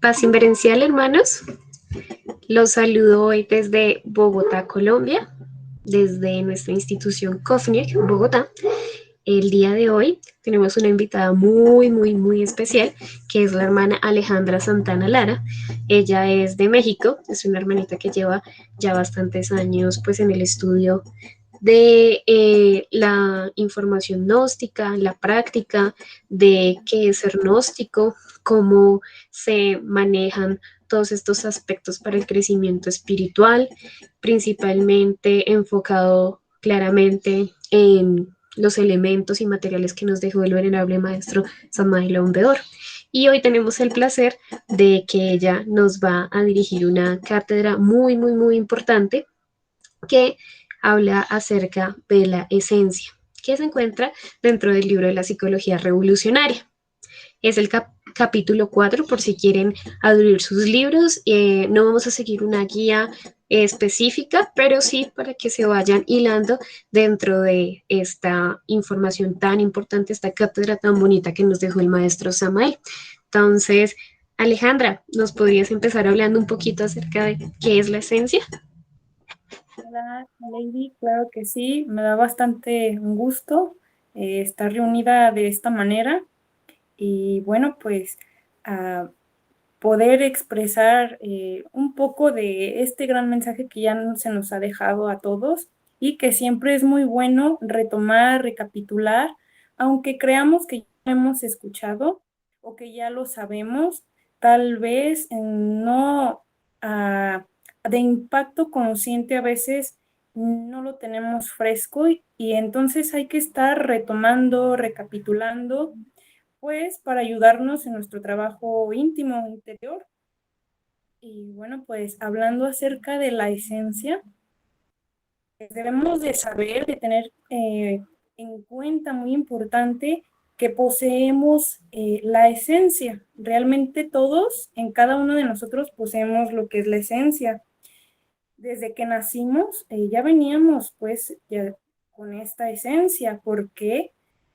Paz inverencial, hermanos. Los saludo hoy desde Bogotá, Colombia, desde nuestra institución COFNIEC, Bogotá. El día de hoy tenemos una invitada muy especial, que es la hermana Alejandra Santana Lara. Ella es de México, es una hermanita que lleva ya bastantes años pues en el estudio de la información gnóstica, la práctica de qué es ser gnóstico, cómo se manejan todos estos aspectos para el crecimiento espiritual, principalmente enfocado claramente en los elementos y materiales que nos dejó el venerable maestro Samael Aun Weor. Y hoy tenemos el placer de que ella nos va a dirigir una cátedra muy importante que habla acerca de la esencia, que se encuentra dentro del libro de la psicología revolucionaria. Es el capítulo 4, por si quieren abrir sus libros. No vamos a seguir una guía específica, pero sí para que se vayan hilando dentro de esta información tan importante, esta cátedra tan bonita que nos dejó el maestro Samael. Entonces, Alejandra, ¿nos podrías empezar hablando un poquito acerca de qué es la esencia? Hola, Lady, claro que sí, me da bastante gusto estar reunida de esta manera y bueno, pues a poder expresar un poco de este gran mensaje que ya se nos ha dejado a todos y que siempre es muy bueno retomar, recapitular, aunque creamos que ya lo hemos escuchado o que ya lo sabemos, tal vez no de impacto consciente a veces no lo tenemos fresco y entonces hay que estar retomando, recapitulando, pues para ayudarnos en nuestro trabajo íntimo, interior. Y bueno, pues hablando acerca de la esencia, debemos de saber, de tener en cuenta muy importante que poseemos la esencia. Realmente todos, en cada uno de nosotros, poseemos lo que es la esencia. Desde que nacimos, ya veníamos pues ya con esta esencia. ¿Por qué?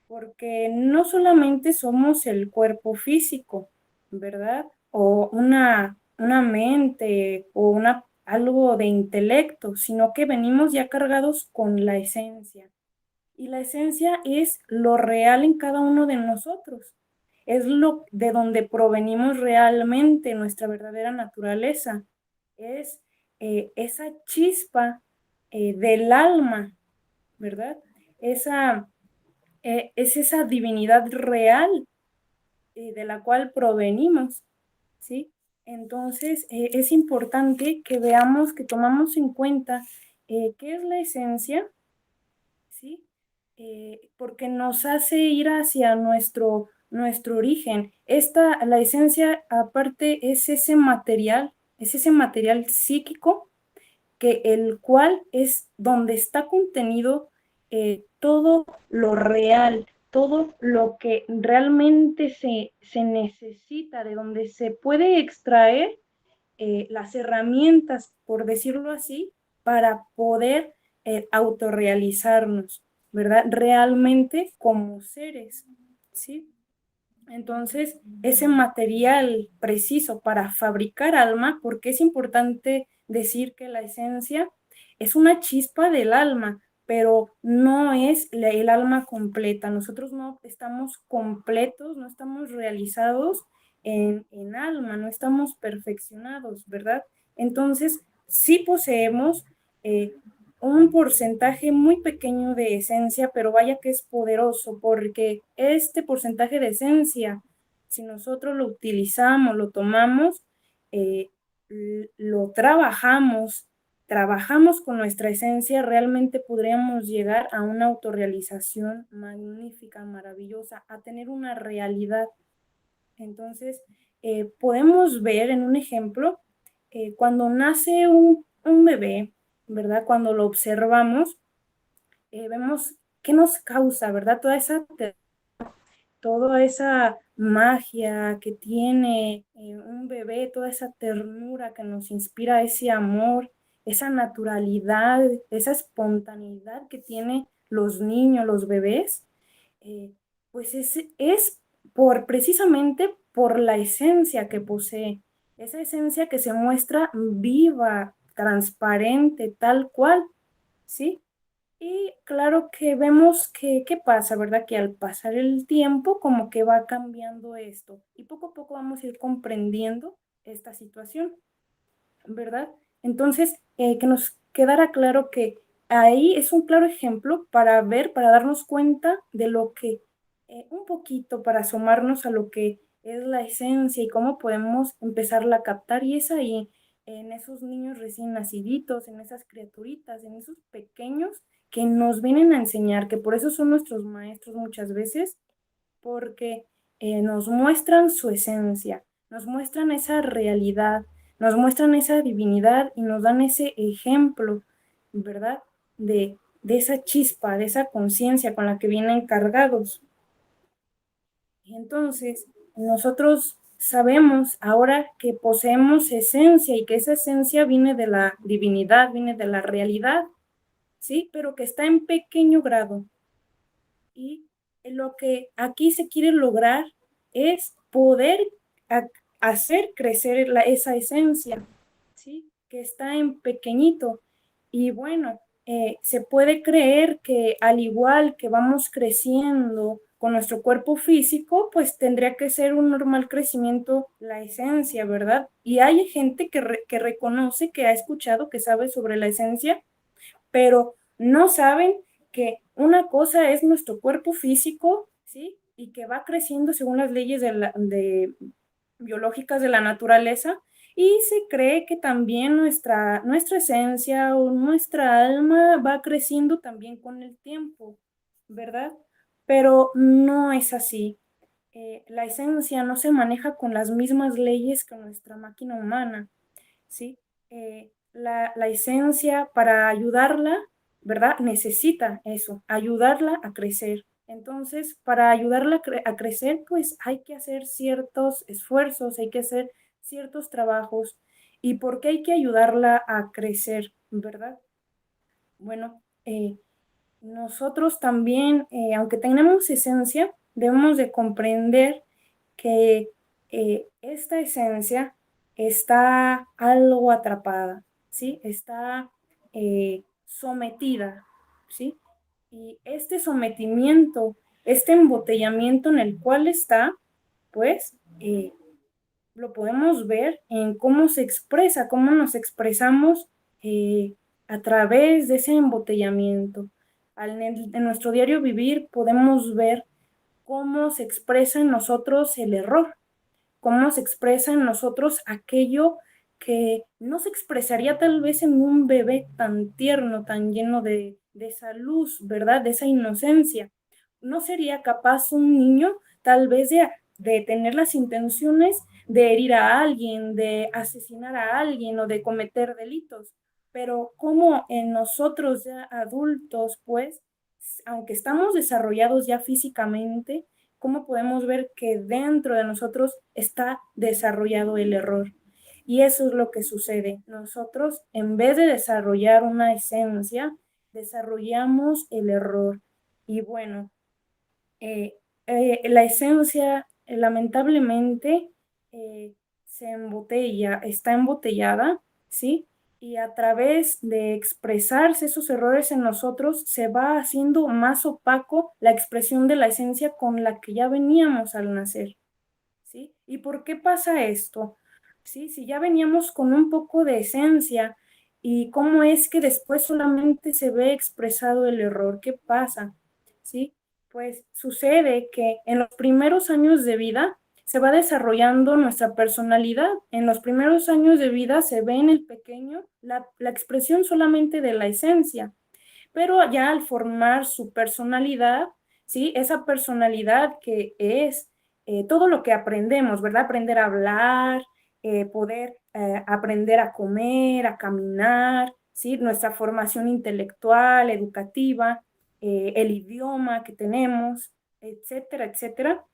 Porque no solamente somos el cuerpo físico, ¿verdad? O una mente o algo de intelecto, sino que venimos ya cargados con la esencia. Y la esencia es lo real en cada uno de nosotros. Es lo de donde provenimos realmente, nuestra verdadera naturaleza. Es esa chispa del alma, ¿verdad? Esa, es esa divinidad real de la cual provenimos, ¿sí? Entonces, es importante que veamos, que tomamos en cuenta qué es la esencia, ¿sí? Porque nos hace ir hacia nuestro origen. La esencia, aparte, es ese material psíquico que el cual es donde está contenido todo lo real, todo lo que realmente se necesita, de donde se puede extraer las herramientas, por decirlo así, para poder autorrealizarnos, ¿verdad? Realmente como seres, ¿sí? Entonces, ese material preciso para fabricar alma, porque es importante decir que la esencia es una chispa del alma, pero no es el alma completa. Nosotros no estamos completos, no estamos realizados en alma, no estamos perfeccionados, ¿verdad? Entonces, sí poseemos eh, un porcentaje muy pequeño de esencia, pero vaya que es poderoso, porque este porcentaje de esencia, si nosotros lo utilizamos, lo tomamos, eh, lo trabajamos con nuestra esencia, realmente podríamos llegar a una autorrealización magnífica, maravillosa, a tener una realidad. Entonces, podemos ver en un ejemplo, cuando nace un bebé, ¿verdad? Cuando lo observamos, vemos qué nos causa, ¿verdad? Toda esa magia que tiene un bebé, toda esa ternura que nos inspira ese amor, esa naturalidad, esa espontaneidad que tienen los niños, los bebés, eh, pues es precisamente por la esencia que posee. esa esencia que se muestra viva, transparente, tal cual, ¿sí? Y claro que vemos que, ¿qué pasa, verdad? Que al pasar el tiempo como que va cambiando esto y poco a poco vamos a ir comprendiendo esta situación, ¿verdad? Entonces, que nos quedara claro que ahí es un claro ejemplo para ver, para darnos cuenta de lo que, un poquito para asomarnos a lo que es la esencia y cómo podemos empezarla a captar. Y es ahí, en esos niños recién naciditos, en esas criaturitas, en esos pequeños que nos vienen a enseñar, que por eso son nuestros maestros muchas veces, porque nos muestran su esencia, nos muestran esa realidad, nos muestran esa divinidad y nos dan ese ejemplo, ¿verdad? De esa chispa, de esa conciencia con la que vienen cargados. Y entonces, nosotros sabemos ahora que poseemos esencia y que esa esencia viene de la divinidad, viene de la realidad, ¿sí? Pero que está en pequeño grado. Y lo que aquí se quiere lograr es poder hacer crecer esa esencia, ¿sí? Que está en pequeñito. Y bueno, se puede creer que al igual que vamos creciendo con nuestro cuerpo físico, pues tendría que ser un normal crecimiento la esencia, ¿verdad? Y hay gente que reconoce, que ha escuchado, que sabe sobre la esencia, pero no saben que una cosa es nuestro cuerpo físico, ¿sí? Y que va creciendo según las leyes biológicas de la naturaleza, y se cree que también nuestra esencia o nuestra alma va creciendo también con el tiempo, ¿verdad? Pero no es así. La esencia no se maneja con las mismas leyes que nuestra máquina humana. ¿Sí? La esencia para ayudarla, ¿verdad? Necesita eso, ayudarla a crecer. Entonces, para ayudarla a crecer, pues hay que hacer ciertos esfuerzos, hay que hacer ciertos trabajos. ¿Y por qué hay que ayudarla a crecer, verdad? Bueno, nosotros también, aunque tenemos esencia, debemos de comprender que esta esencia está algo atrapada, ¿sí? Está sometida, ¿sí? Y este sometimiento, este embotellamiento en el cual está, pues, lo podemos ver en cómo se expresa, cómo nos expresamos a través de ese embotellamiento. En nuestro diario vivir podemos ver cómo se expresa en nosotros el error, cómo se expresa en nosotros aquello que no se expresaría tal vez en un bebé tan tierno, tan lleno de esa luz, ¿verdad? De esa inocencia. No sería capaz un niño tal vez de tener las intenciones de herir a alguien, de asesinar a alguien o de cometer delitos. Pero como en nosotros ya adultos, pues, aunque estamos desarrollados ya físicamente, cómo podemos ver que dentro de nosotros está desarrollado el error. Y eso es lo que sucede. Nosotros, en vez de desarrollar una esencia, desarrollamos el error. Y bueno, la esencia, lamentablemente, eh, se embotella, está embotellada, ¿sí? Y a través de expresarse esos errores en nosotros, se va haciendo más opaco la expresión de la esencia con la que ya veníamos al nacer, ¿sí? ¿Y por qué pasa esto? ¿Sí? Si ya veníamos con un poco de esencia, ¿y cómo es que después solamente se ve expresado el error? ¿Qué pasa? ¿Sí? Pues sucede que en los primeros años de vida se va desarrollando nuestra personalidad. En los primeros años de vida se ve en el pequeño la expresión solamente de la esencia, pero ya al formar su personalidad, ¿sí? Esa personalidad que es todo lo que aprendemos, ¿verdad? Aprender a hablar, poder aprender a comer, a caminar, ¿sí? Nuestra formación intelectual, educativa, el idioma que tenemos, etcétera, etcétera.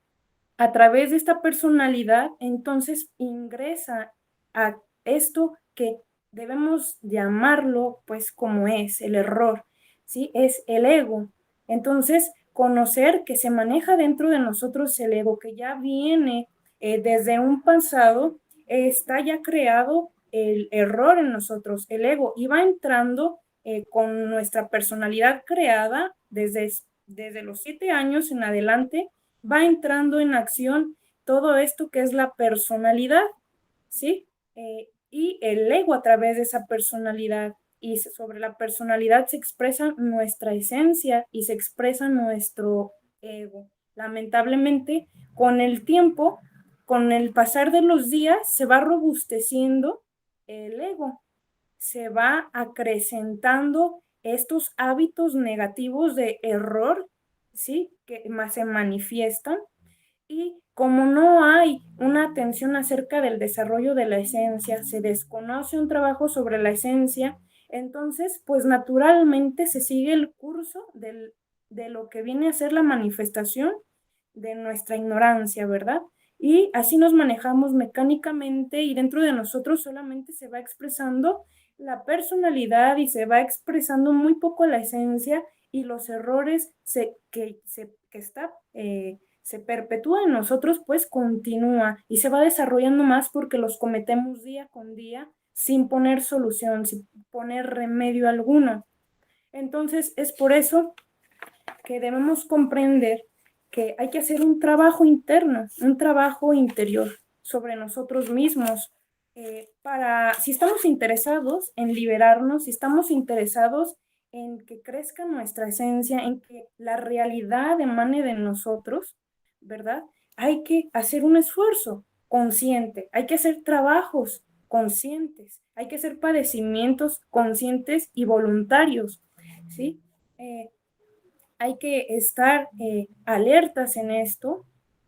A través de esta personalidad, entonces ingresa a esto que debemos llamarlo, pues, como es el error, ¿sí? Es el ego. Entonces, conocer que se maneja dentro de nosotros el ego, que ya viene desde un pasado está ya creado el error en nosotros, el ego, y va entrando con nuestra personalidad creada desde los 7 años en adelante, va entrando en acción todo esto que es la personalidad, ¿sí? Y el ego a través de esa personalidad. Y sobre la personalidad se expresa nuestra esencia y se expresa nuestro ego. Lamentablemente, con el tiempo, con el pasar de los días, se va robusteciendo el ego, se va acrecentando estos hábitos negativos de error, ¿sí? Que más se manifiestan. Y como no hay una atención acerca del desarrollo de la esencia, se desconoce un trabajo sobre la esencia, entonces pues naturalmente se sigue el curso de lo que viene a ser la manifestación de nuestra ignorancia, ¿verdad? Y así nos manejamos mecánicamente y dentro de nosotros solamente se va expresando la personalidad y se va expresando muy poco la esencia y los errores se perpetúa en nosotros, pues continúa y se va desarrollando más porque los cometemos día con día sin poner solución, sin poner remedio alguno. Entonces es por eso que debemos comprender que hay que hacer un trabajo interno, un trabajo interior sobre nosotros mismos, si estamos interesados en liberarnos, si estamos interesados en que crezca nuestra esencia, en que la realidad emane de nosotros, ¿verdad? Hay que hacer un esfuerzo consciente, hay que hacer trabajos conscientes, hay que hacer padecimientos conscientes y voluntarios, ¿sí? Hay que estar alertas en esto,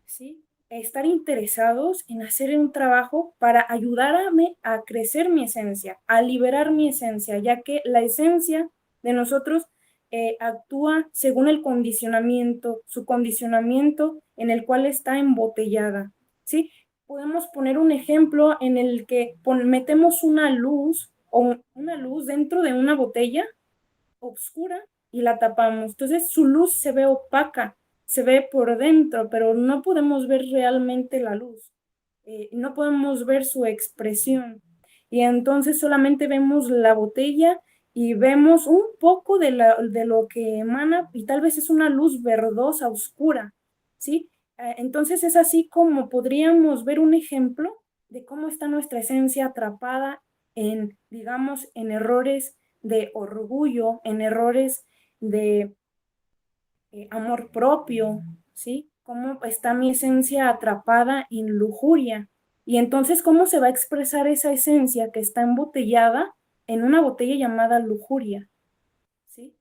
¿sí? Estar interesados en hacer un trabajo para ayudarme a crecer mi esencia, a liberar mi esencia, ya que la esencia de nosotros actúa según el condicionamiento, su condicionamiento en el cual está embotellada, ¿sí? Podemos poner un ejemplo en el que metemos una luz o una luz dentro de una botella oscura y la tapamos. Entonces su luz se ve opaca, se ve por dentro, pero no podemos ver realmente la luz, no podemos ver su expresión. Y entonces solamente vemos la botella y vemos un poco de lo que emana y tal vez es una luz verdosa, oscura, ¿sí? Entonces es así como podríamos ver un ejemplo de cómo está nuestra esencia atrapada en, digamos, en errores de orgullo, en errores de amor propio, ¿sí? ¿Cómo está mi esencia atrapada en lujuria? Y entonces, ¿cómo se va a expresar esa esencia que está embotellada en una botella llamada lujuria? ¿Sí?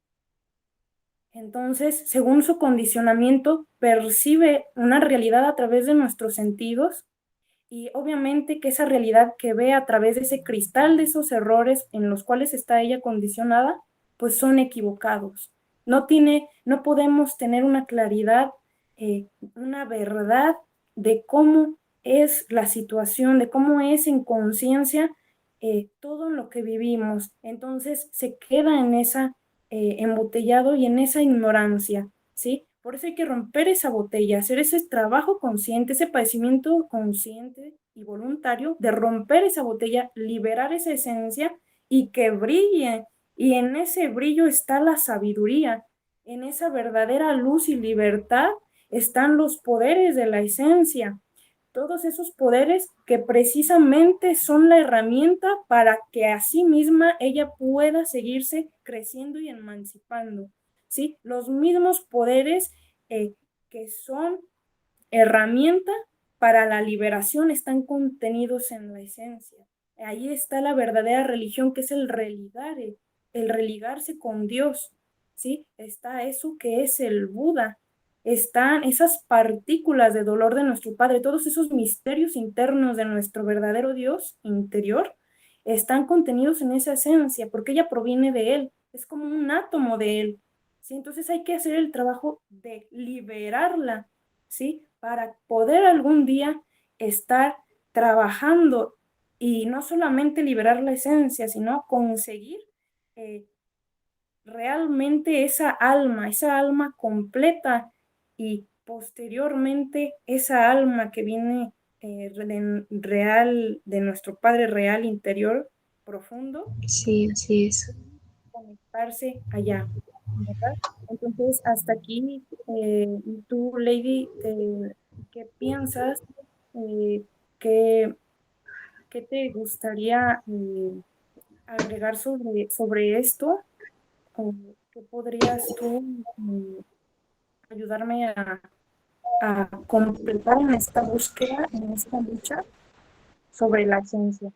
Entonces, según su condicionamiento, percibe una realidad a través de nuestros sentidos y obviamente que esa realidad que ve a través de ese cristal de esos errores en los cuales está ella condicionada, pues son equivocados. No podemos tener una claridad, una verdad de cómo es la situación, de cómo es en conciencia todo lo que vivimos. Entonces se queda en esa embotellado y en esa ignorancia, ¿sí? Por eso hay que romper esa botella, hacer ese trabajo consciente, ese padecimiento consciente y voluntario de romper esa botella, liberar esa esencia y que brille. Y en ese brillo está la sabiduría, en esa verdadera luz y libertad están los poderes de la esencia, todos esos poderes que precisamente son la herramienta para que a sí misma ella pueda seguirse creciendo y emancipando, ¿sí? Los mismos poderes que son herramienta para la liberación están contenidos en la esencia. Ahí está la verdadera religión, que es el religarse con Dios, ¿sí? Está eso que es el Buda, están esas partículas de dolor de nuestro Padre, todos esos misterios internos de nuestro verdadero Dios interior, están contenidos en esa esencia, porque ella proviene de Él, es como un átomo de Él, ¿sí? Entonces hay que hacer el trabajo de liberarla, ¿sí? Para poder algún día estar trabajando y no solamente liberar la esencia, sino conseguir eh, realmente esa alma completa y posteriormente esa alma que viene real, de nuestro Padre real interior profundo, Sí, así es. conectarse allá, ¿verdad? Entonces, hasta aquí, tú, Lady, ¿qué piensas? Eh, ¿qué, qué te gustaría agregar sobre esto? ¿O qué podrías tú ayudarme a completar en esta búsqueda, en esta lucha sobre la ciencia?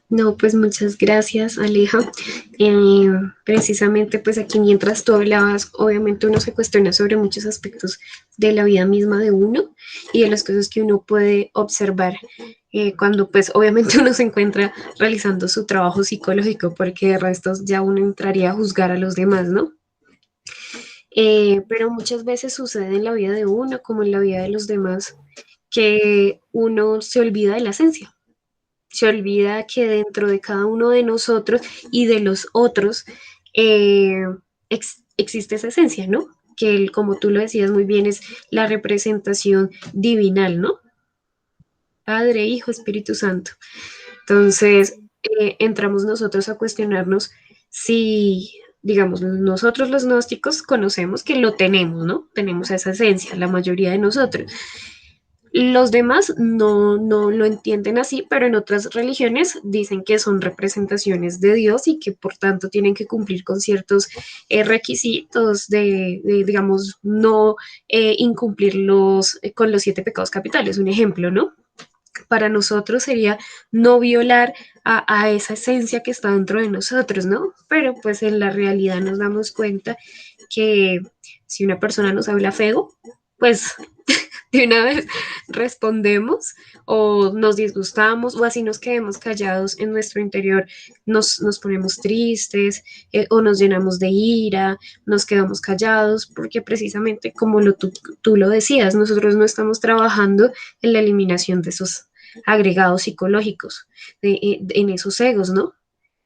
No, pues muchas gracias, Aleja. Eh, Precisamente, pues aquí mientras tú hablabas, obviamente uno se cuestiona sobre muchos aspectos de la vida misma de uno y de las cosas que uno puede observar cuando pues obviamente uno se encuentra realizando su trabajo psicológico, porque de resto ya uno entraría a juzgar a los demás, ¿no? Pero muchas veces sucede en la vida de uno como en la vida de los demás que uno se olvida de la esencia, se olvida que dentro de cada uno de nosotros y de los otros eh, existe esa esencia, ¿no? Que como tú lo decías muy bien, es la representación divinal, ¿no? Padre, Hijo, Espíritu Santo. Entonces, entramos nosotros a cuestionarnos si, digamos, nosotros los gnósticos conocemos que lo tenemos, ¿no? Tenemos esa esencia, la mayoría de nosotros. Los demás no lo entienden así, pero en otras religiones dicen que son representaciones de Dios y que por tanto tienen que cumplir con ciertos requisitos digamos, no incumplirlos con los 7 pecados capitales, un ejemplo, ¿no? Para nosotros sería no violar a esa esencia que está dentro de nosotros, ¿no? Pero pues en la realidad nos damos cuenta que si una persona nos habla feo, pues de una vez respondemos o nos disgustamos o así nos quedemos callados en nuestro interior, nos ponemos tristes o nos llenamos de ira, nos quedamos callados porque precisamente como tú lo decías, nosotros no estamos trabajando en la eliminación de esos agregados psicológicos, en esos egos, ¿no?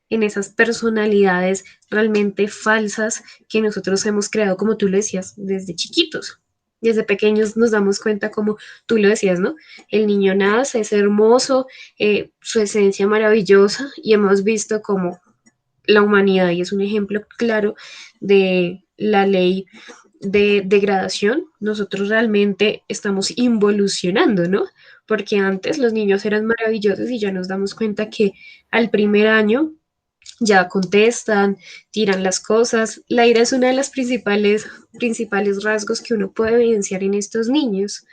En esas personalidades realmente falsas que nosotros hemos creado, como tú lo decías, desde chiquitos. Desde pequeños nos damos cuenta, como tú lo decías, ¿no? El niño nace, es hermoso, su esencia maravillosa y hemos visto como la humanidad, y es un ejemplo claro de la ley de degradación, nosotros realmente estamos involucionando, ¿no? Porque antes los niños eran maravillosos y ya nos damos cuenta que al primer año ya contestan, tiran las cosas. La ira es una de las principales rasgos que uno puede evidenciar en estos niños.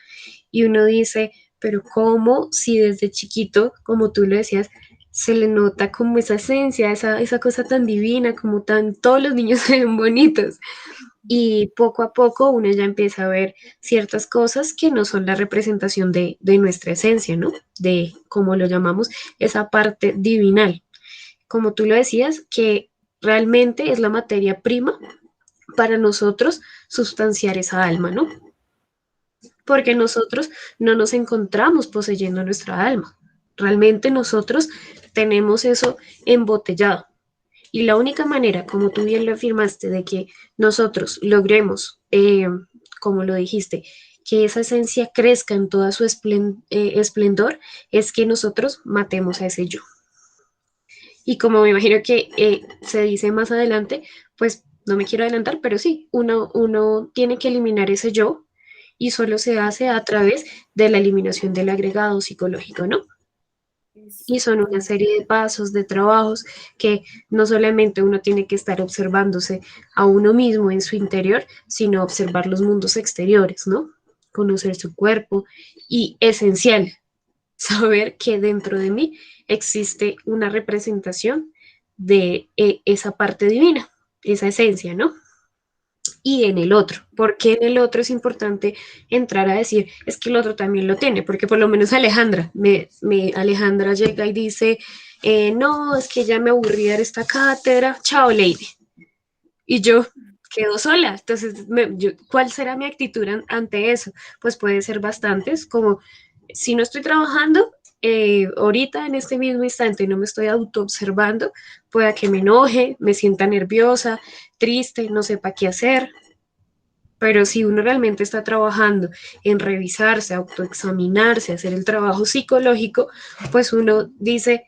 Y uno dice, pero ¿cómo si desde chiquito, como tú lo decías, se le nota como esa esencia, esa cosa tan divina, como tan, todos los niños se ven bonitos? Y poco a poco uno ya empieza a ver ciertas cosas que no son la representación de nuestra esencia, ¿no? De, como lo llamamos, esa parte divinal. Como tú lo decías, que realmente es la materia prima para nosotros sustanciar esa alma, ¿no? Porque nosotros no nos encontramos poseyendo nuestra alma. Realmente nosotros tenemos eso embotellado. Y la única manera, como tú bien lo afirmaste, de que nosotros logremos, como lo dijiste, que esa esencia crezca en toda su esplendor, es que nosotros matemos a ese yo. Y como me imagino que se dice más adelante, pues no me quiero adelantar, pero sí, uno tiene que eliminar ese yo y solo se hace a través de la eliminación del agregado psicológico, ¿no? Y son una Exactamente. serie de pasos, de trabajos que no solamente uno tiene que estar observándose a uno mismo en su interior, sino observar los mundos exteriores, ¿no? Conocer su cuerpo y esencial, saber que dentro de mí existe una representación de esa parte divina, esa esencia, ¿no? Y en el otro. Porque en el otro es importante entrar a decir, es que el otro también lo tiene, porque por lo menos Alejandra, Alejandra llega y dice, no, es que ya me aburrí de dar esta cátedra, chao, lady. Y yo quedo sola. Entonces, ¿cuál será mi actitud ante eso? Pues puede ser bastantes, como si no estoy trabajando, ahorita en este mismo instante no me estoy autoobservando, pueda que me enoje, me sienta nerviosa, triste, no sepa qué hacer. Pero si uno realmente está trabajando en revisarse, autoexaminarse, hacer el trabajo psicológico, pues uno dice,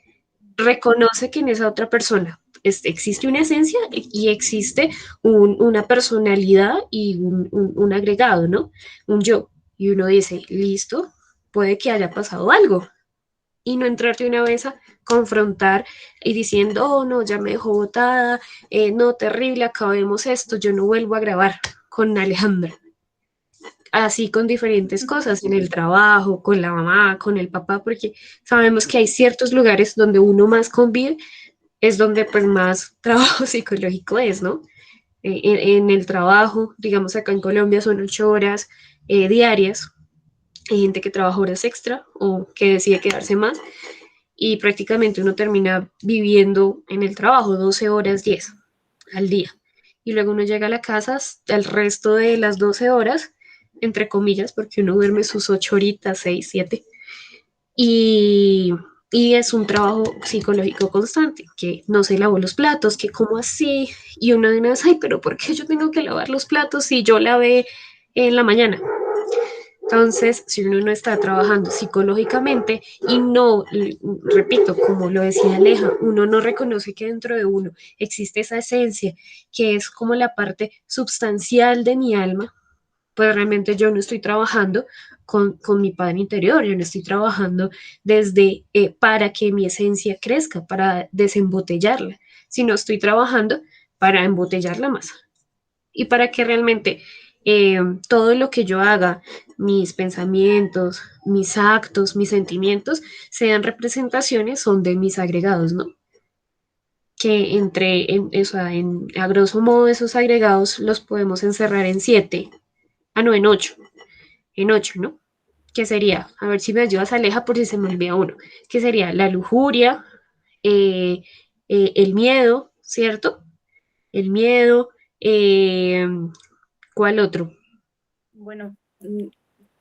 reconoce que en esa otra persona existe una esencia y existe una personalidad y un agregado, ¿no? Un yo. Y uno dice, listo, puede que haya pasado algo. Y no entrar de una vez a confrontar y diciendo, oh, no, ya me dejó botada, no, terrible, acabemos esto, yo no vuelvo a grabar con Alejandra. Así con diferentes cosas, en el trabajo, con la mamá, con el papá, porque sabemos que hay ciertos lugares donde uno más convive, es donde pues más trabajo psicológico es, ¿no? En el trabajo, digamos acá en Colombia son 8 horas diarias, hay gente que trabaja horas extra o que decide quedarse más y prácticamente uno termina viviendo en el trabajo 12 horas 10 al día. Y luego uno llega a la casa el resto de las 12 horas, entre comillas, porque uno duerme sus 8 horitas, 6 7 y, y es un trabajo psicológico constante, que no se lavó los platos, que como así, y uno de una vez, ay, pero ¿por qué yo tengo que lavar los platos si yo lavé en la mañana? Entonces, si uno no está trabajando psicológicamente y no, repito, como lo decía Aleja, uno no reconoce que dentro de uno existe esa esencia que es como la parte substancial de mi alma, pues realmente yo no estoy trabajando con mi padre interior, yo no estoy trabajando desde para que mi esencia crezca, para desembotellarla, sino estoy trabajando para embotellarla más y para que realmente todo lo que yo haga, mis pensamientos, mis actos, mis sentimientos, sean representaciones, son de mis agregados, ¿no? Que o sea, a grosso modo esos agregados los podemos encerrar en 7, no, en 8, ¿no? Que sería, a ver si me ayudas, Aleja, por si se me olvida uno, que sería la lujuria, eh, el miedo, ¿cierto? El miedo, eh, ¿cuál otro? Bueno,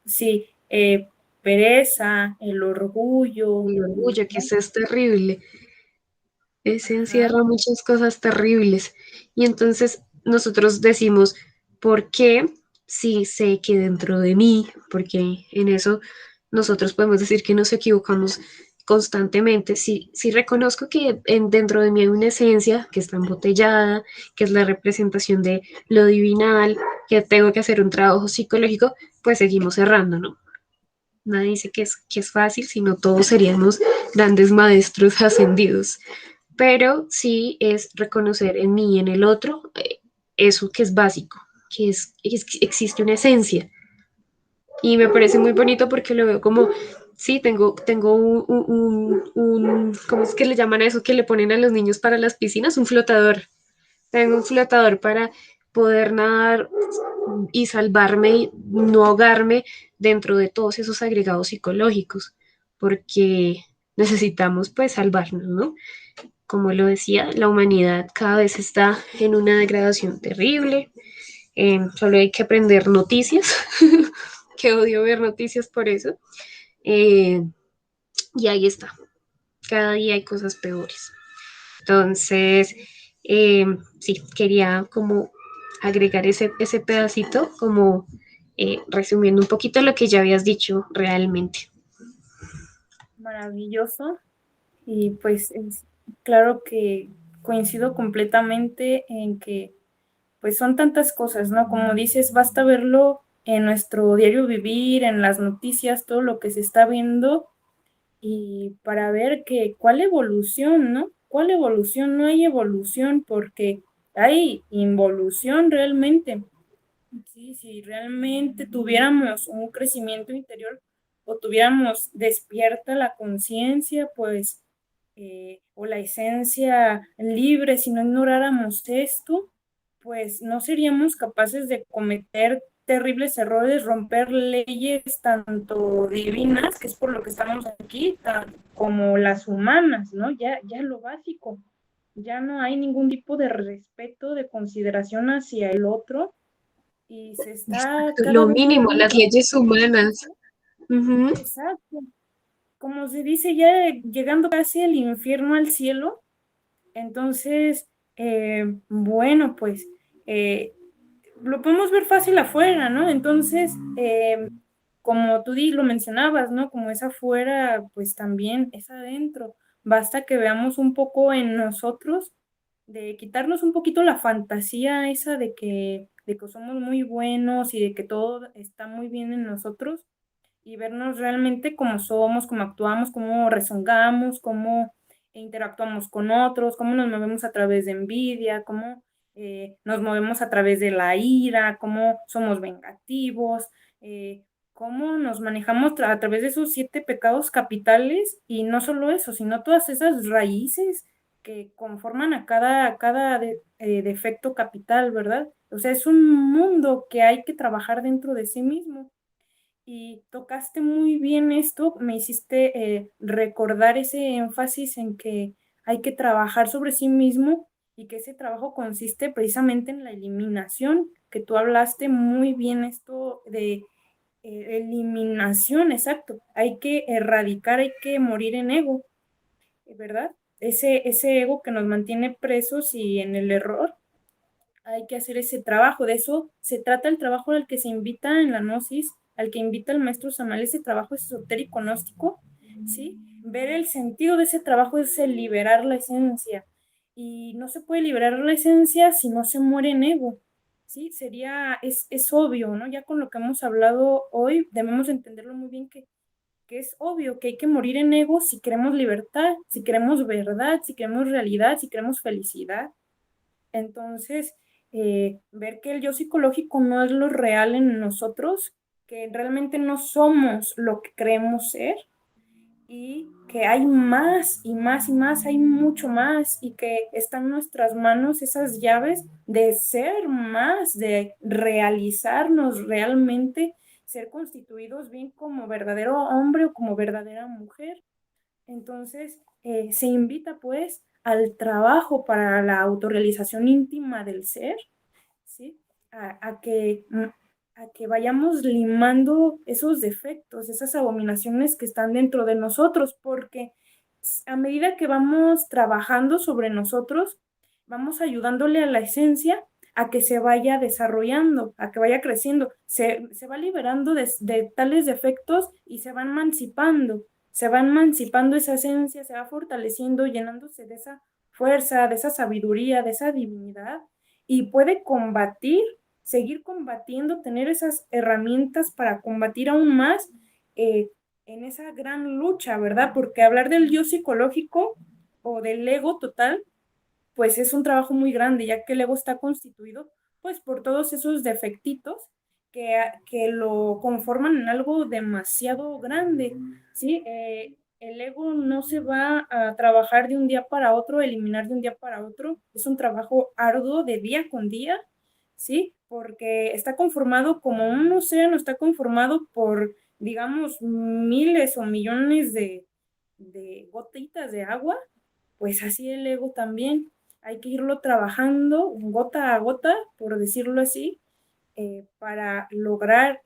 sí, pereza, el orgullo, El orgullo, que ¿no? eso es terrible. Ese Ajá. encierra muchas cosas terribles. Y entonces nosotros decimos, ¿por qué si sé que dentro de mí, porque en eso nosotros podemos decir que nos equivocamos constantemente, si reconozco que dentro de mí hay una esencia que está embotellada, que es la representación de lo divinal, que tengo que hacer un trabajo psicológico, pues seguimos cerrando, ¿no? Nadie dice que es fácil, sino todos seríamos grandes maestros ascendidos, pero sí es reconocer en mí y en el otro eso que es básico, existe una esencia. Y me parece muy bonito porque lo veo como, sí, tengo ¿cómo es que le llaman a eso que le ponen a los niños para las piscinas? Un flotador. Tengo un flotador para poder nadar y salvarme y no ahogarme dentro de todos esos agregados psicológicos, porque necesitamos pues salvarnos, ¿no? Como lo decía, la humanidad cada vez está en una degradación terrible. Solo hay que aprender noticias, que odio ver noticias por eso. Eh, y ahí está. Cada día hay cosas peores. Entonces, sí, quería como agregar ese pedacito, como resumiendo un poquito lo que ya habías dicho realmente. Maravilloso. Y pues claro que coincido completamente en que pues son tantas cosas, ¿no? Como dices, basta verlo en nuestro diario vivir, en las noticias, todo lo que se está viendo y para ver que cuál evolución, ¿no? ¿Cuál evolución? No hay evolución porque hay involución realmente. Sí, si realmente tuviéramos un crecimiento interior o tuviéramos despierta la conciencia, pues, o la esencia libre, si no ignoráramos esto, pues no seríamos capaces de cometer terribles errores, romper leyes tanto divinas, que es por lo que estamos aquí, como las humanas, ¿no? Ya lo básico. Ya no hay ningún tipo de respeto, de consideración hacia el otro y se está Exacto, cada lo vez mínimo, llevando las leyes humanas. Ujú. exacto, como se dice, ya llegando casi al infierno, al cielo. Entonces, bueno, pues eh, lo podemos ver fácil afuera, ¿no? Entonces, como tú lo mencionabas, ¿no? Como es afuera, pues también es adentro. Basta que veamos un poco en nosotros, de quitarnos un poquito la fantasía esa de que somos muy buenos y de que todo está muy bien en nosotros y vernos realmente como somos, cómo actuamos, cómo rezongamos, cómo interactuamos con otros, cómo nos movemos a través de envidia, cómo nos movemos a través de la ira, cómo somos vengativos, cómo nos manejamos a través de esos 7 pecados capitales y no solo eso, sino todas esas raíces que conforman a cada defecto capital, ¿verdad? O sea, es un mundo que hay que trabajar dentro de sí mismo y tocaste muy bien esto, me hiciste recordar ese énfasis en que hay que trabajar sobre sí mismo y que ese trabajo consiste precisamente en la eliminación, que tú hablaste muy bien esto de eliminación, exacto. Hay que erradicar, hay que morir en ego, ¿verdad? Ese ego que nos mantiene presos y en el error hay que hacer ese trabajo. De eso se trata el trabajo al que se invita en la gnosis, al que invita el maestro Samuel, ese trabajo esotérico gnóstico, ¿sí? Ver el sentido de ese trabajo es el liberar la esencia. Y no se puede liberar la esencia si no se muere en ego, ¿sí? Es obvio, ¿no? Ya con lo que hemos hablado hoy, debemos entenderlo muy bien que es obvio que hay que morir en ego si queremos libertad, si queremos verdad, si queremos realidad, si queremos felicidad. Entonces, ver que el yo psicológico no es lo real en nosotros, que realmente no somos lo que creemos ser y que hay más y más y más, hay mucho más y que están en nuestras manos esas llaves de ser más, de realizarnos realmente, ser constituidos bien como verdadero hombre o como verdadera mujer. Entonces, se invita pues al trabajo para la autorrealización íntima del ser, ¿sí? A, a que, mm, a que vayamos limando esos defectos, esas abominaciones que están dentro de nosotros, porque a medida que vamos trabajando sobre nosotros, vamos ayudándole a la esencia a que se vaya desarrollando, a que vaya creciendo, se va liberando de tales defectos y se va emancipando esa esencia, se va fortaleciendo, llenándose de esa fuerza, de esa sabiduría, de esa divinidad y puede combatir, seguir combatiendo, tener esas herramientas para combatir aún más en esa gran lucha, ¿verdad? Porque hablar del yo psicológico o del ego total, pues es un trabajo muy grande, ya que el ego está constituido, pues por todos esos defectitos que lo conforman en algo demasiado grande, ¿sí? El ego no se va a trabajar de un día para otro, eliminar de un día para otro, es un trabajo arduo de día con día, ¿sí? Porque está conformado como un océano, está conformado por, digamos, miles o millones de gotitas de agua, pues así el ego también. Hay que irlo trabajando gota a gota, por decirlo así, para lograr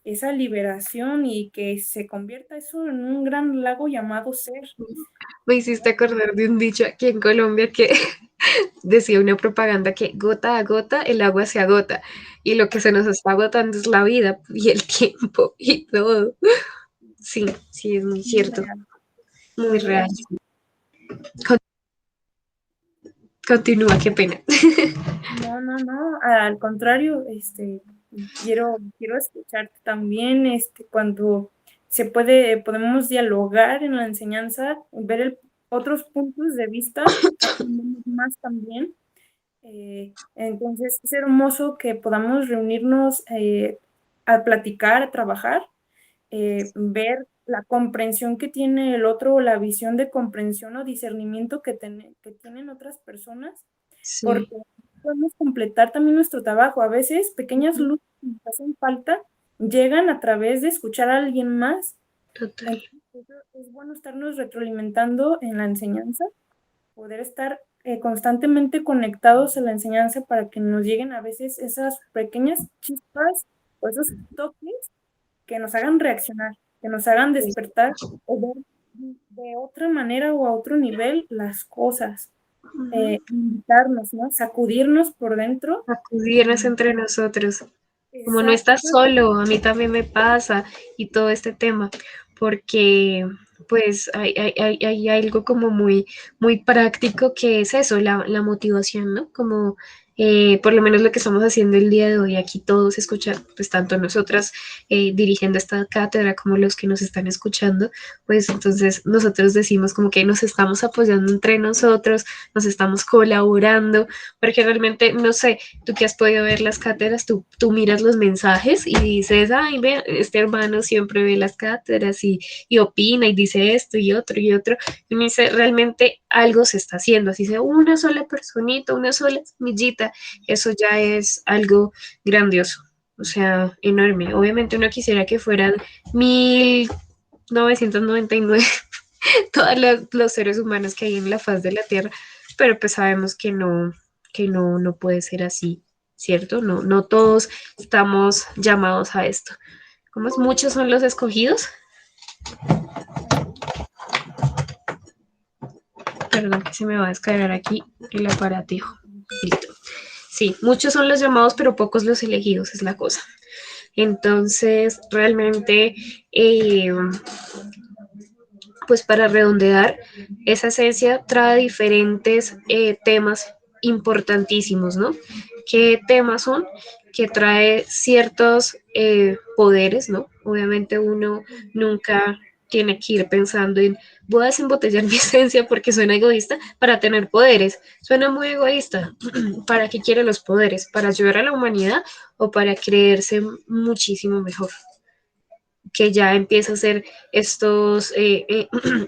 esa liberación y que se convierta eso en un gran lago llamado ser. Me hiciste acordar de un dicho aquí en Colombia que decía una propaganda que gota a gota el agua se agota y lo que se nos está agotando es la vida y el tiempo y todo. Sí, sí, es muy Muy cierto, real, muy muy real. real. Con- Continúa, qué pena. No, no, no, al contrario, quiero escucharte también, cuando podemos dialogar en la enseñanza, ver otros puntos de vista, aprendemos más también. Entonces, es hermoso que podamos reunirnos a platicar, a trabajar, ver la comprensión que tiene el otro, la visión de comprensión o discernimiento que tienen otras personas Sí, porque podemos completar también nuestro trabajo. A veces pequeñas luces que nos hacen falta llegan a través de escuchar a alguien más. total. Entonces, es bueno estarnos retroalimentando en la enseñanza, poder estar constantemente conectados a la enseñanza para que nos lleguen a veces esas pequeñas chispas o esos toques que nos hagan reaccionar, que nos hagan despertar o ver de otra manera o a otro nivel las cosas. invitarnos, ¿no? Sacudirnos por dentro. Acudirnos entre nosotros. Como no estás Exacto. solo, a mí también me pasa y todo este tema, porque pues hay algo como muy práctico que es eso, la motivación, ¿no? Como por lo menos lo que estamos haciendo el día de hoy, aquí todos escuchan, pues tanto nosotras dirigiendo esta cátedra como los que nos están escuchando, pues entonces nosotros decimos como que nos estamos apoyando entre nosotros, nos estamos colaborando, porque realmente, no sé, tú que has podido ver las cátedras, tú miras los mensajes y dices, ay, ve, este hermano siempre ve las cátedras y opina y dice esto y otro y otro. Y me dice, realmente algo se está haciendo, así sea una sola personita, una sola semillita, eso ya es algo grandioso, o sea, enorme. Obviamente uno quisiera que fueran 1999 todos los seres humanos que hay en la faz de la Tierra, pero pues sabemos que no puede ser así, ¿cierto? No, no todos estamos llamados a esto. Como es, muchos son los escogidos. Perdón que se me va a descargar aquí el aparatijo. Listo. Sí, muchos son los llamados, pero pocos los elegidos, es la cosa. Entonces, realmente, pues para redondear, esa esencia trae diferentes temas importantísimos, ¿no? ¿Qué temas son? Que trae ciertos poderes, ¿no? Obviamente uno nunca tiene que ir pensando en voy a desembotellar mi esencia porque suena egoísta para tener poderes. Suena muy egoísta. ¿Para qué quiere los poderes? ¿Para ayudar a la humanidad o para creerse muchísimo mejor? Que ya empieza a ser estos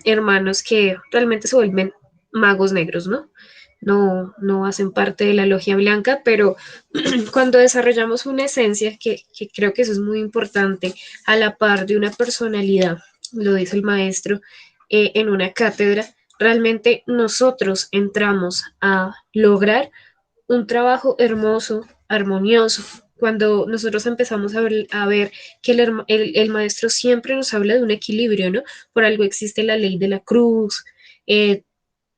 hermanos que realmente se vuelven magos negros, ¿no? No hacen parte de la logia blanca, pero cuando desarrollamos una esencia, que creo que eso es muy importante, a la par de una personalidad, lo dice el maestro en una cátedra, realmente nosotros entramos a lograr un trabajo hermoso, armonioso. Cuando nosotros empezamos a ver que el maestro siempre nos habla de un equilibrio, ¿no? Por algo existe la ley de la cruz, eh,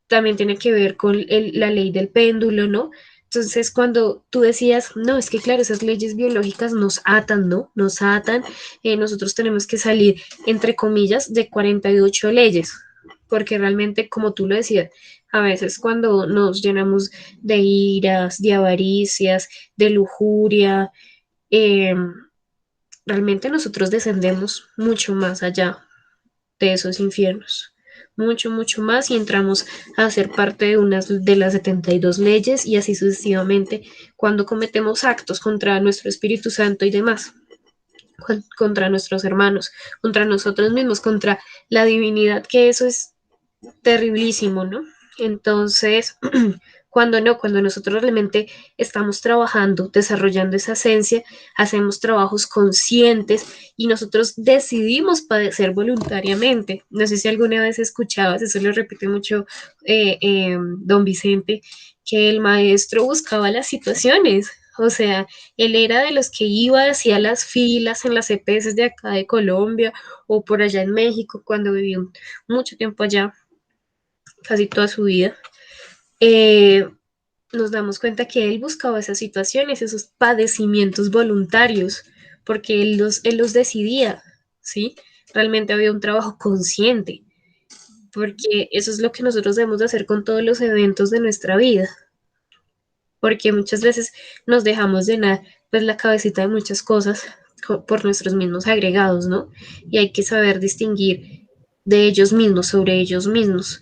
también tiene que ver con la ley del péndulo, ¿no? Entonces, cuando tú decías, no, es que claro, esas leyes biológicas nos atan, ¿no? Nos atan, nosotros tenemos que salir, entre comillas, de 48 leyes, porque realmente, como tú lo decías, a veces cuando nos llenamos de iras, de avaricias, de lujuria, eh, realmente nosotros descendemos mucho más allá de esos infiernos, mucho, mucho más y entramos a ser parte de unas de las 72 leyes y así sucesivamente cuando cometemos actos contra nuestro Espíritu Santo y demás, contra nuestros hermanos, contra nosotros mismos, contra la divinidad, que eso es terriblísimo, ¿no? Entonces, cuando nosotros realmente estamos trabajando, desarrollando esa esencia, hacemos trabajos conscientes y nosotros decidimos padecer voluntariamente. No sé si alguna vez escuchabas, eso lo repite mucho don Vicente, que el maestro buscaba las situaciones. O sea, él era de los que iba hacia las filas en las EPS de acá de Colombia o por allá en México cuando vivió mucho tiempo allá, casi toda su vida, eh, nos damos cuenta que él buscaba esas situaciones, esos padecimientos voluntarios, porque él los decidía, ¿sí? Realmente había un trabajo consciente, porque eso es lo que nosotros debemos de hacer con todos los eventos de nuestra vida, porque muchas veces nos dejamos llenar pues la cabecita de muchas cosas por nuestros mismos agregados, ¿no? Y hay que saber distinguir de ellos mismos, sobre ellos mismos.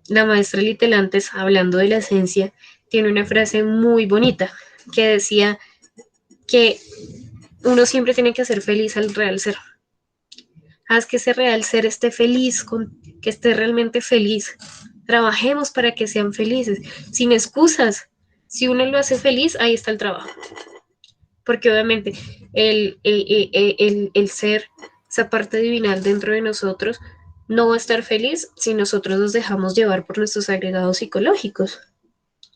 La maestra Litelantes, hablando de la esencia, tiene una frase muy bonita que decía que uno siempre tiene que hacer feliz al real ser. Haz que ese real ser esté feliz, que esté realmente feliz. Trabajemos para que sean felices, sin excusas. Si uno lo hace feliz, ahí está el trabajo. Porque obviamente el ser, esa parte divinal dentro de nosotros, no va a estar feliz si nosotros nos dejamos llevar por nuestros agregados psicológicos,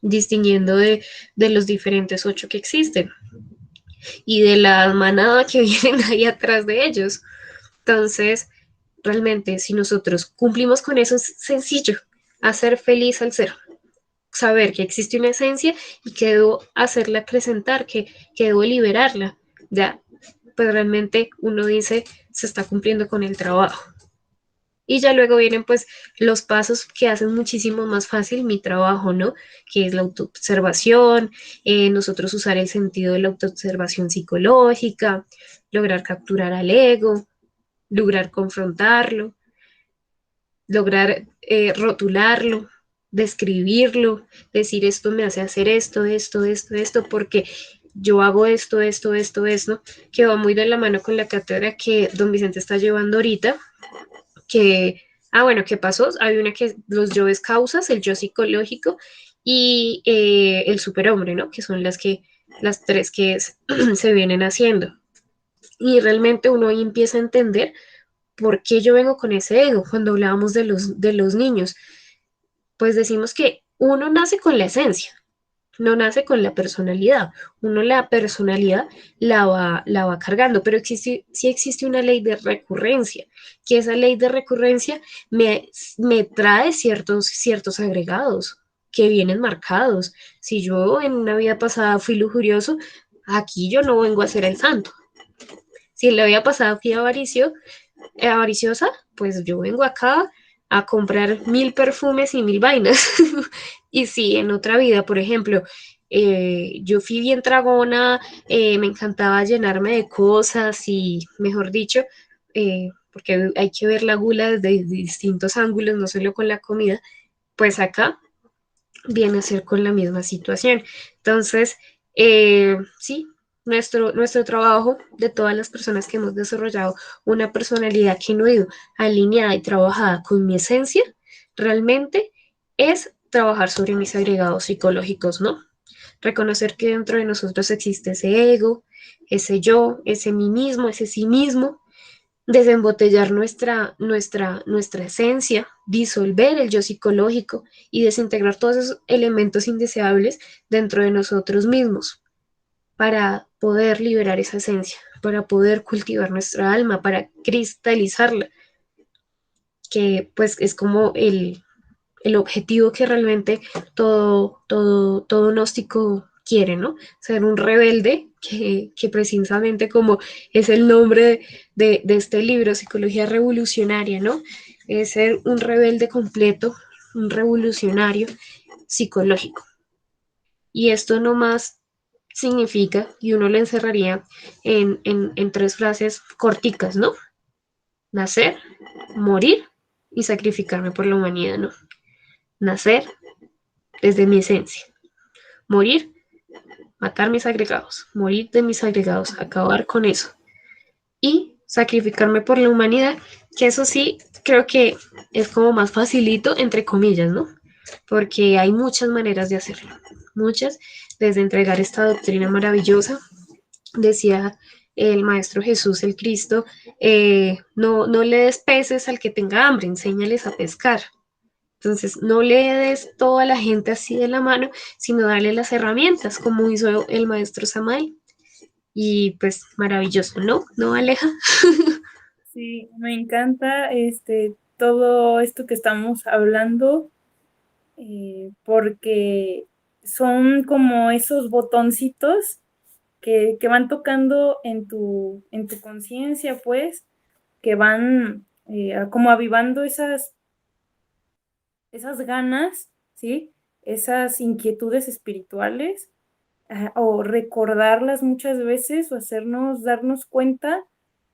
distinguiendo de los diferentes 8 que existen y de la manada que vienen ahí atrás de ellos. Entonces, realmente, si nosotros cumplimos con eso, es sencillo, hacer feliz al ser. saber que existe una esencia y que debo hacerla presentar, que debo liberarla. Ya, pues realmente uno dice, se está cumpliendo con el trabajo. Y ya luego vienen pues los pasos que hacen muchísimo más fácil mi trabajo, ¿no? Que es la autoobservación, nosotros usar el sentido de la autoobservación psicológica, lograr capturar al ego, lograr confrontarlo, lograr rotularlo, describirlo, decir esto me hace hacer esto, porque yo hago esto, que va muy de la mano con la cátedra que don Vicente está llevando ahorita, que, bueno, ¿qué pasó? Hay una que los yoes causas, el yo psicológico y el superhombre, ¿no? Que son las tres que se vienen haciendo. Y realmente uno ahí empieza a entender por qué yo vengo con ese ego. Cuando hablábamos de los niños, pues decimos que uno nace con la esencia, no nace con la personalidad. Uno la personalidad la va cargando, pero sí existe una ley de recurrencia, que esa ley de recurrencia me trae ciertos agregados que vienen marcados. Si yo en una vida pasada fui lujurioso, aquí yo no vengo a ser el santo. Si en la vida pasada fui avariciosa, pues yo vengo acá a comprar 1000 perfumes y 1000 vainas. Y si en otra vida, por ejemplo, yo fui bien tragona, me encantaba llenarme de cosas y, mejor dicho, porque hay que ver la gula desde distintos ángulos, no solo con la comida, pues acá viene a ser con la misma situación. Entonces, sí, nuestro trabajo de todas las personas que hemos desarrollado una personalidad que no ha ido alineada y trabajada con mi esencia, realmente es trabajar sobre mis agregados psicológicos, ¿no? Reconocer que dentro de nosotros existe ese ego, ese yo, ese mí mismo, ese sí mismo, desembotellar nuestra esencia, disolver el yo psicológico y desintegrar todos esos elementos indeseables dentro de nosotros mismos para poder liberar esa esencia, para poder cultivar nuestra alma, para cristalizarla, que pues es como el objetivo que realmente todo gnóstico quiere, ¿no? Ser un rebelde que precisamente como es el nombre de este libro, Psicología Revolucionaria, ¿no? Es ser un rebelde completo, un revolucionario psicológico. Y esto no más significa, y uno lo encerraría en tres frases corticas, ¿no? Nacer, morir y sacrificarme por la humanidad, ¿no? Nacer desde mi esencia, morir, matar mis agregados, morir de mis agregados, acabar con eso y sacrificarme por la humanidad, que eso sí creo que es como más facilito, entre comillas, ¿no? Porque hay muchas maneras de hacerlo, muchas, desde entregar esta doctrina maravillosa, decía el Maestro Jesús, el Cristo, no le des peces al que tenga hambre, enséñales a pescar. Entonces, no le des todo a la gente así de la mano, sino darle las herramientas, como hizo el maestro Samael. Y pues maravilloso, ¿no? ¿No, Aleja? Sí, me encanta todo esto que estamos hablando, porque son como esos botoncitos que van tocando en tu conciencia, pues, que van como avivando esas ganas, ¿sí? Esas inquietudes espirituales, o recordarlas muchas veces, o hacernos darnos cuenta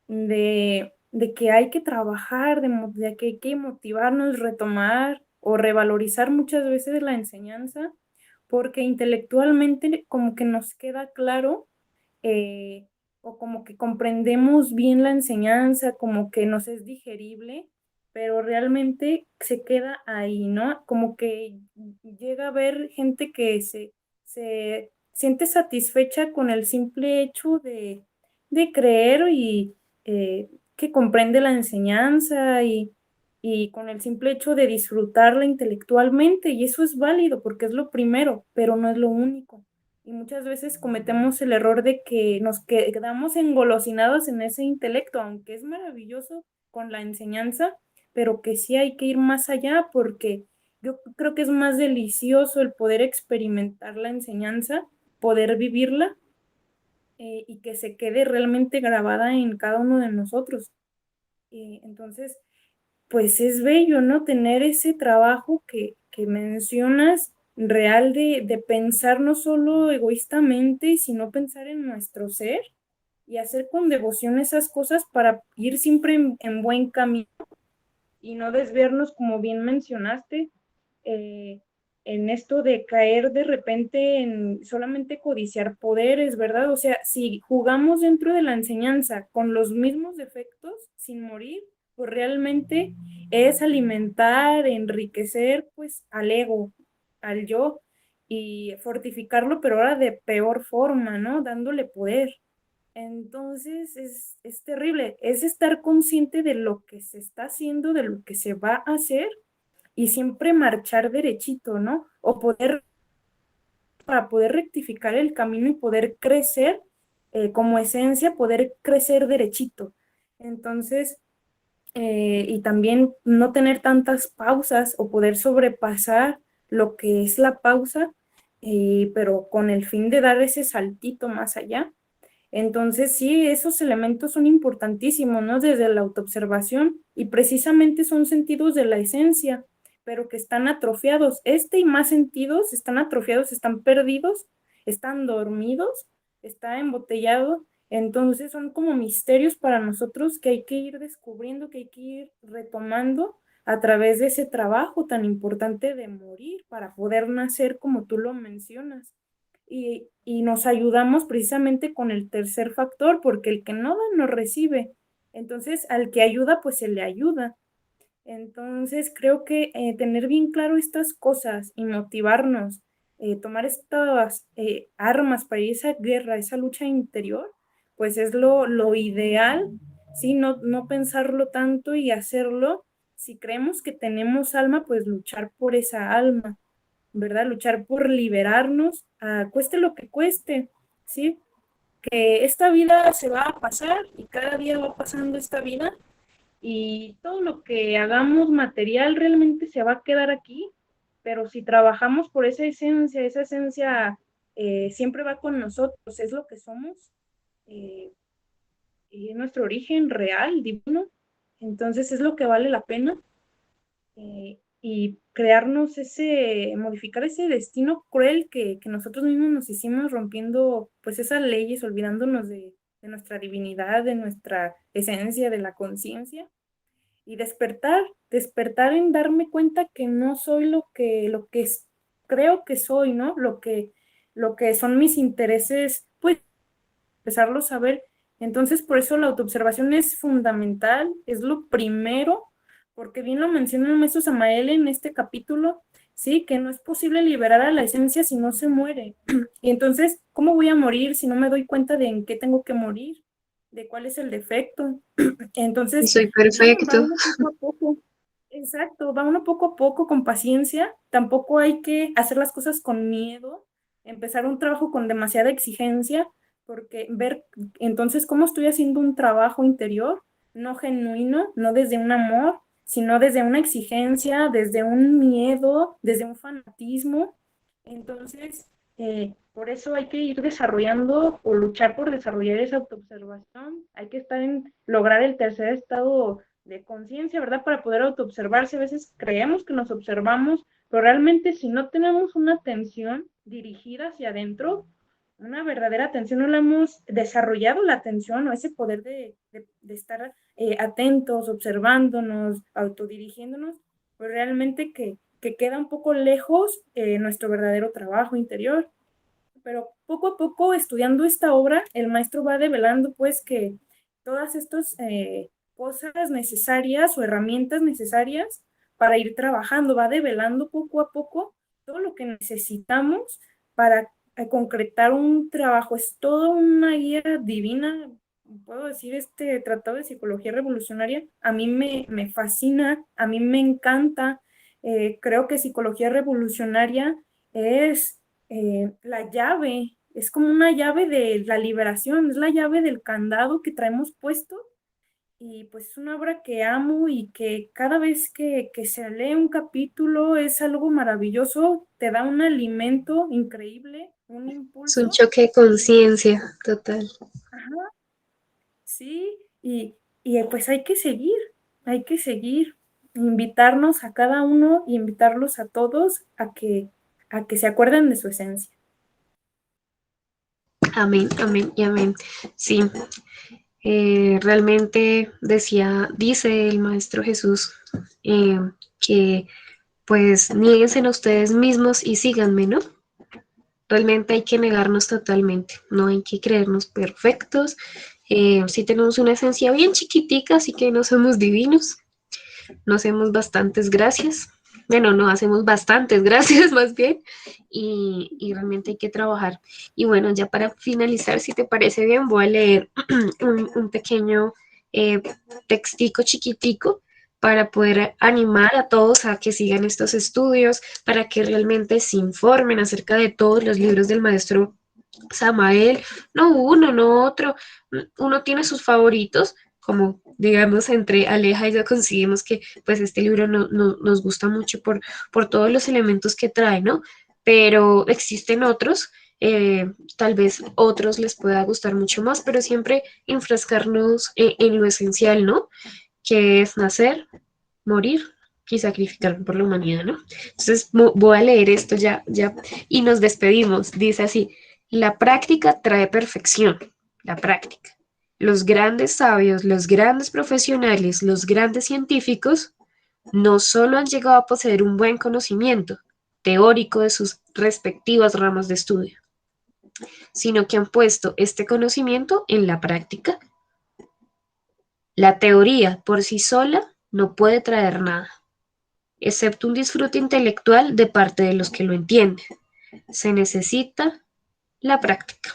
de que hay que trabajar, de que hay que motivarnos, retomar o revalorizar muchas veces la enseñanza, porque intelectualmente como que nos queda claro, eh, o como que comprendemos bien la enseñanza, como que nos es digerible, pero realmente se queda ahí, ¿no? Como que llega a haber gente que se siente satisfecha con el simple hecho de creer y que comprende la enseñanza y con el simple hecho de disfrutarla intelectualmente, y eso es válido porque es lo primero, pero no es lo único. Y muchas veces cometemos el error de que nos quedamos engolosinados en ese intelecto, aunque es maravilloso con la enseñanza, pero que sí hay que ir más allá porque yo creo que es más delicioso el poder experimentar la enseñanza, poder vivirla y que se quede realmente grabada en cada uno de nosotros. Entonces, pues es bello, ¿no? Tener ese trabajo que mencionas real de pensar no solo egoístamente, sino pensar en nuestro ser y hacer con devoción esas cosas para ir siempre en buen camino y no desviarnos, como bien mencionaste, eh, en esto de caer de repente en solamente codiciar poderes, ¿verdad? O sea, si jugamos dentro de la enseñanza con los mismos defectos sin morir, pues realmente es alimentar, enriquecer, pues al ego, al yo y fortificarlo, pero ahora de peor forma, ¿no? Dándole poder. Entonces es terrible, es estar consciente de lo que se está haciendo, de lo que se va a hacer y siempre marchar derechito, ¿no? O poder, para poder rectificar el camino y poder crecer como esencia, poder crecer derechito. Entonces, y también no tener tantas pausas o poder sobrepasar lo que es la pausa, pero con el fin de dar ese saltito más allá. Entonces, sí, esos elementos son importantísimos, ¿no? Desde la autoobservación y precisamente son sentidos de la esencia, pero que están atrofiados. Este y más sentidos están atrofiados, están perdidos, están dormidos, está embotellado. Entonces, son como misterios para nosotros que hay que ir descubriendo, que hay que ir retomando a través de ese trabajo tan importante de morir para poder nacer como tú lo mencionas y nos ayudamos precisamente con el tercer factor, porque el que no da no recibe. Entonces, al que ayuda, pues se le ayuda. Entonces, creo que tener bien claro estas cosas y motivarnos, tomar estas armas para ir a esa guerra, esa lucha interior, pues es lo ideal, ¿sí? No, no pensarlo tanto y hacerlo. Si creemos que tenemos alma, pues luchar por esa alma. ¿Verdad? Luchar por liberarnos, cueste lo que cueste, ¿sí? Que esta vida se va a pasar y cada día va pasando esta vida y todo lo que hagamos material realmente se va a quedar aquí, pero si trabajamos por esa esencia siempre va con nosotros, es lo que somos eh, y es nuestro origen real, divino, entonces es lo que vale la pena y crearnos modificar ese destino cruel que nosotros mismos nos hicimos rompiendo pues esas leyes, olvidándonos de nuestra divinidad, de nuestra esencia, de la conciencia y despertar en darme cuenta que no soy creo que soy, ¿no? Lo que son mis intereses, pues empezarlos a ver. Entonces, por eso la autoobservación es fundamental, es lo primero, porque bien lo menciona el maestro Samael en este capítulo, sí, que no es posible liberar a la esencia si no se muere. Y entonces, ¿cómo voy a morir si no me doy cuenta de en qué tengo que morir? ¿De cuál es el defecto? Y Entonces, soy sí, va perfecto. uno poco a poco. Exacto, va uno poco a poco con paciencia. Tampoco hay que hacer las cosas con miedo, empezar un trabajo con demasiada exigencia, porque ver entonces cómo estoy haciendo un trabajo interior, no genuino, no desde un amor, sino desde una exigencia, desde un miedo, desde un fanatismo. Entonces, por eso hay que ir desarrollando o luchar por desarrollar esa autoobservación. Hay que estar en lograr el tercer estado de conciencia, ¿verdad? Para poder autoobservarse. A veces creemos que nos observamos, pero realmente si no tenemos una atención dirigida hacia adentro, una verdadera atención, no la hemos desarrollado la atención o ese poder de estar atentos, observándonos, autodirigiéndonos, pues realmente que queda un poco lejos nuestro verdadero trabajo interior. Pero poco a poco, estudiando esta obra, el maestro va develando pues que todas estas cosas necesarias o herramientas necesarias para ir trabajando, va develando poco a poco todo lo que necesitamos para concretar un trabajo. Es toda una guía divina, puedo decir, este tratado de psicología revolucionaria. A mí me fascina, a mí me encanta. Creo que psicología revolucionaria es la llave, es como una llave de la liberación, es la llave del candado que traemos puesto y pues es una obra que amo y que cada vez que se lee un capítulo es algo maravilloso, te da un alimento increíble, un Es un impulso choque de y, conciencia total. ajá, sí, y pues hay que seguir, invitarnos a cada uno, invitarlos a todos a que se acuerden de su esencia. Amén, amén y amén. Sí, realmente dice el Maestro Jesús eh, que pues niéguense a ustedes mismos y síganme, ¿no? Realmente hay que negarnos totalmente, no hay que creernos perfectos. Sí tenemos una esencia bien chiquitica, así que no somos divinos, no hacemos bastantes gracias. Bueno, no hacemos bastantes gracias más bien y realmente hay que trabajar. Y bueno, ya para finalizar, si te parece bien, voy a leer un pequeño eh, textico chiquitico para poder animar a todos a que sigan estos estudios, para que realmente se informen acerca de todos los libros del maestro Samael, no uno, no otro, uno tiene sus favoritos, como digamos entre Aleja y yo conseguimos que pues este libro nos gusta mucho por todos los elementos que trae, ¿no? Pero existen otros, tal vez otros les pueda gustar mucho más, pero siempre enfrascarnos en lo esencial, ¿no? Que es nacer, morir y sacrificarme por la humanidad, ¿no? Entonces voy a leer esto ya, y nos despedimos. Dice así, la práctica trae perfección, la práctica. Los grandes sabios, los grandes profesionales, los grandes científicos no solo han llegado a poseer un buen conocimiento teórico de sus respectivas ramas de estudio, sino que han puesto este conocimiento en la práctica. La teoría por sí sola no puede traer nada, excepto un disfrute intelectual de parte de los que lo entienden. Se necesita la práctica.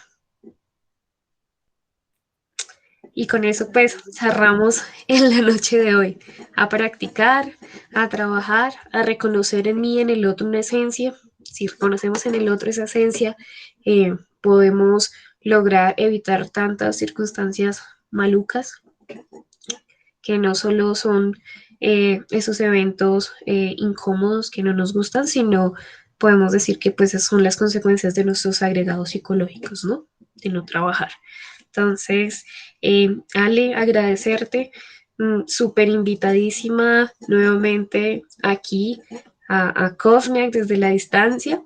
Y con eso pues cerramos en la noche de hoy. A practicar, a trabajar, a reconocer en mí, en el otro una esencia. Si reconocemos en el otro esa esencia, podemos lograr evitar tantas circunstancias malucas que no solo son esos eventos incómodos que no nos gustan, sino podemos decir que pues son las consecuencias de nuestros agregados psicológicos, ¿no? De no trabajar. Entonces, Ale, agradecerte, súper invitadísima nuevamente aquí a Kofniak desde la distancia.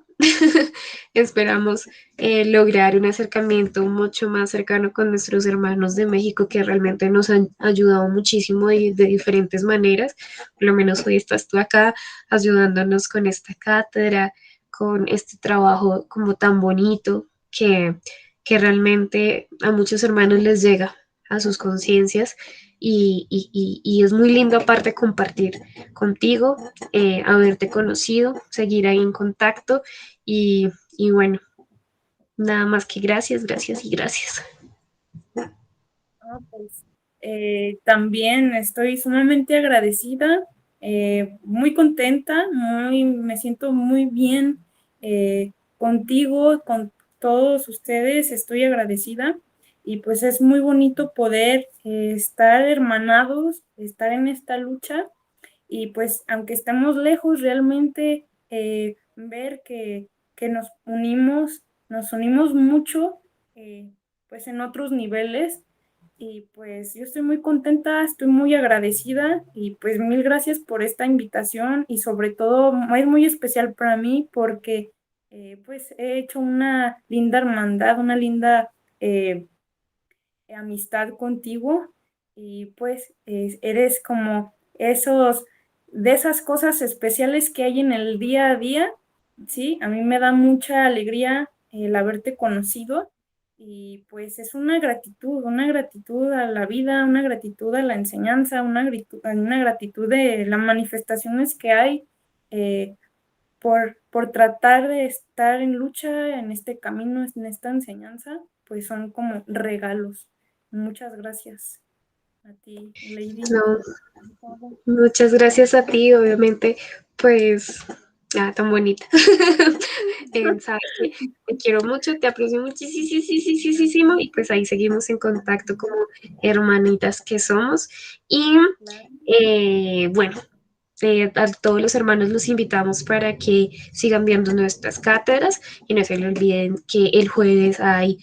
Esperamos lograr un acercamiento mucho más cercano con nuestros hermanos de México que realmente nos han ayudado muchísimo de diferentes maneras. Por lo menos hoy estás tú acá ayudándonos con esta cátedra, con este trabajo como tan bonito que realmente a muchos hermanos les llega a sus conciencias y es muy lindo aparte compartir contigo, haberte conocido, seguir ahí en contacto y bueno, nada más que gracias, gracias y gracias. No, pues, también estoy sumamente agradecida, muy contenta, me siento muy bien contigo, con todos ustedes, estoy agradecida y pues es muy bonito poder estar hermanados, estar en esta lucha y pues aunque estemos lejos, realmente ver que nos unimos mucho, pues en otros niveles. Y pues yo estoy muy contenta, estoy muy agradecida y pues mil gracias por esta invitación y sobre todo es muy especial para mí porque pues he hecho una linda hermandad, una linda amistad contigo y pues eres como de esas cosas especiales que hay en el día a día, ¿sí? A mí me da mucha alegría el haberte conocido y pues es una gratitud a la vida, una gratitud a la enseñanza, una gratitud de las manifestaciones que hay por tratar de estar en lucha en este camino, en esta enseñanza, pues son como regalos. Muchas gracias a ti, Lady. No, muchas gracias a ti, obviamente, pues, tan bonita. Sabes que te quiero mucho, te aprecio muchísimo y pues ahí seguimos en contacto como hermanitas que somos. Y Claro. bueno, a todos los hermanos los invitamos para que sigan viendo nuestras cátedras y no se le olviden que el jueves hay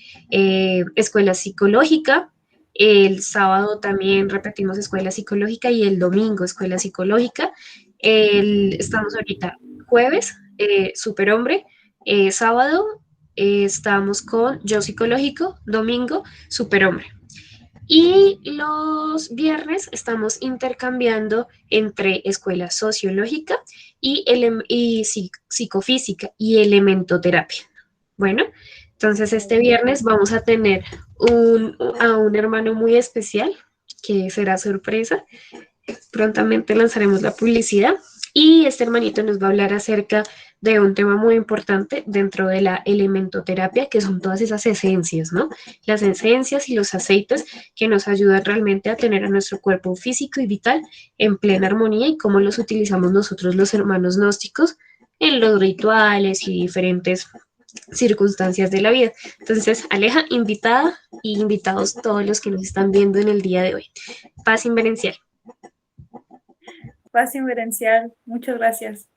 escuela psicológica, el sábado también repetimos escuela psicológica y el domingo escuela psicológica. Estamos ahorita jueves, superhombre, sábado estamos con yo psicológico, domingo superhombre. Y los viernes estamos intercambiando entre escuela sociológica y psicofísica y elementoterapia. Bueno, entonces este viernes vamos a tener a un hermano muy especial que será sorpresa. Prontamente lanzaremos la publicidad y este hermanito nos va a hablar acerca de un tema muy importante dentro de la elementoterapia, que son todas esas esencias, ¿no? Las esencias y los aceites que nos ayudan realmente a tener a nuestro cuerpo físico y vital en plena armonía y cómo los utilizamos nosotros los hermanos gnósticos en los rituales y diferentes circunstancias de la vida. Entonces, Aleja, invitada y invitados todos los que nos están viendo en el día de hoy. Paz inverencial. Paz inverencial. Muchas gracias.